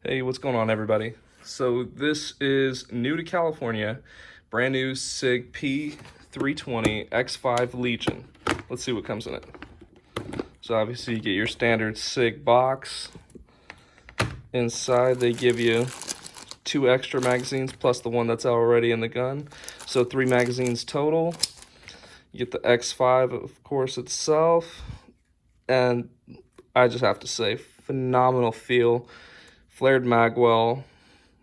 Hey, what's going on, everybody? So this is new to California, brand new Sig P320 X5 Legion. Let's see what comes in it. So obviously you get your standard Sig box. Inside they give you 2 extra magazines plus the one that's already in the gun. So 3 magazines total. You get the X5, of course, itself. And I just have to say, phenomenal feel. Flared magwell.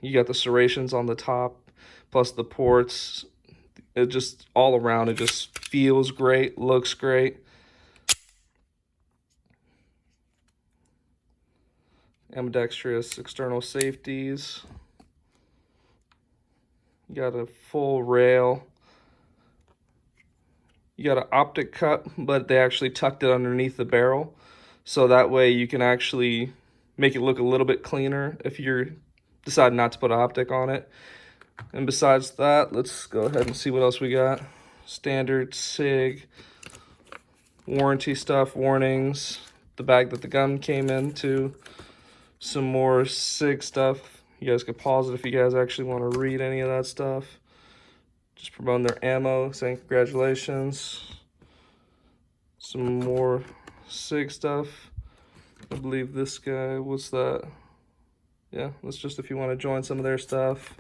You got the serrations on the top, plus the ports. It just, all around, it just feels great, looks great. Ambidextrous external safeties. You got a full rail. You got an optic cut, but they actually tucked it underneath the barrel. So that way you can actually make it look a little bit cleaner if you're deciding not to put an optic on it. And besides that, let's go ahead and see what else we got. Standard Sig warranty stuff, warnings, the bag that the gun came into, some more Sig stuff. You guys can pause it if you guys actually want to read any of that stuff. Just promoting their ammo, saying congratulations. Some more Sig stuff. I believe this guy, what's that? Yeah, that's just if you want to join some of their stuff.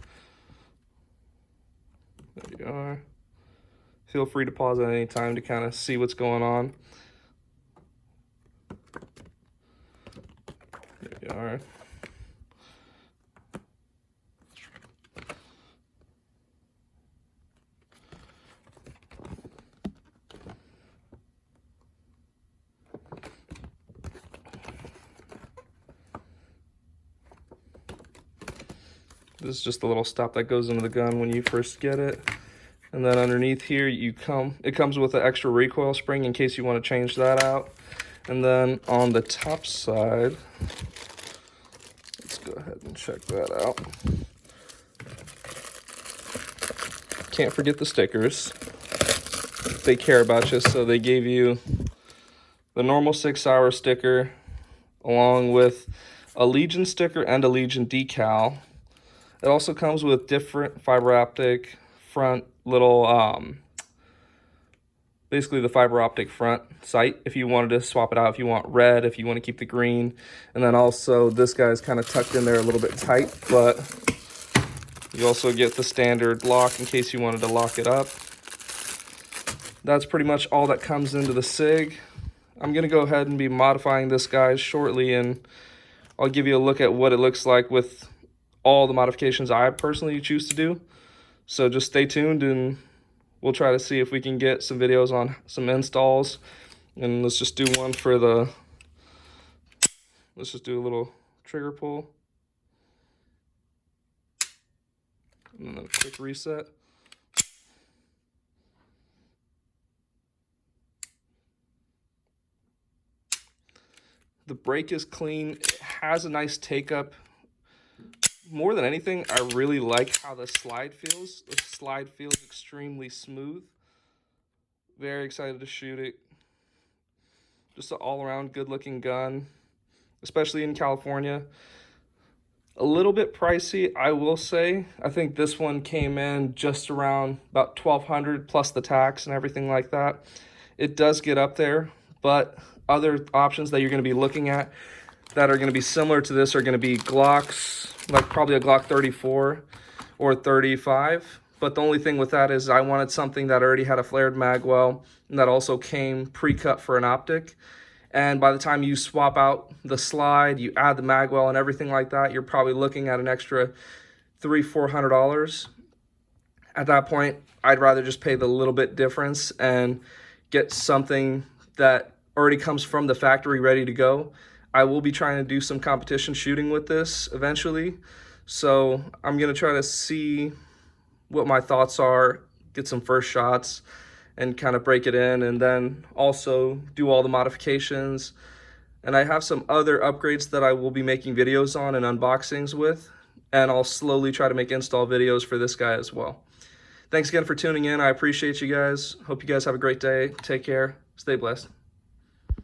There you are. Feel free to pause at any time to kind of see what's going on. There you are. This is just a little stop that goes into the gun when you first get it. And then underneath here, it comes with an extra recoil spring in case you want to change that out. And then on the top side, let's go ahead and check that out. Can't forget the stickers. They care about you, so they gave you the normal Sig Sauer sticker along with a Legion sticker and a Legion decal. It also comes with different fiber optic front little, basically the fiber optic front sight if you wanted to swap it out, if you want red, if you want to keep the green. And then also this guy's kind of tucked in there a little bit tight, but you also get the standard lock in case you wanted to lock it up. That's pretty much all that comes into the Sig. I'm going to go ahead and be modifying this guy shortly, and I'll give you a look at what it looks like with all the modifications I personally choose to do. So just stay tuned and we'll try to see if we can get some videos on some installs. And let's just do one for the, let's just do a little trigger pull. And then a quick reset. The brake is clean. It has a nice take up. More than anything, I really like how the slide feels. The slide feels extremely smooth. Very excited to shoot it. Just an all-around good-looking gun, especially in California. A little bit pricey, I will say. I think this one came in just around about $1,200 plus the tax and everything like that. It does get up there, but other options that you're going to be looking at that are going to be similar to this are going to be Glocks, like probably a Glock 34 or 35. But the only thing with that is I wanted something that already had a flared magwell and that also came pre-cut for an optic. And by the time you swap out the slide, you add the magwell and everything like that, you're probably looking at an extra $300-400. At that point, I'd rather just pay the little bit difference and get something that already comes from the factory ready to go. I will be trying to do some competition shooting with this eventually. So I'm going to try to see what my thoughts are, get some first shots, and kind of break it in, and then also do all the modifications. And I have some other upgrades that I will be making videos on and unboxings with, and I'll slowly try to make install videos for this guy as well. Thanks again for tuning in. I appreciate you guys. Hope you guys have a great day. Take care. Stay blessed.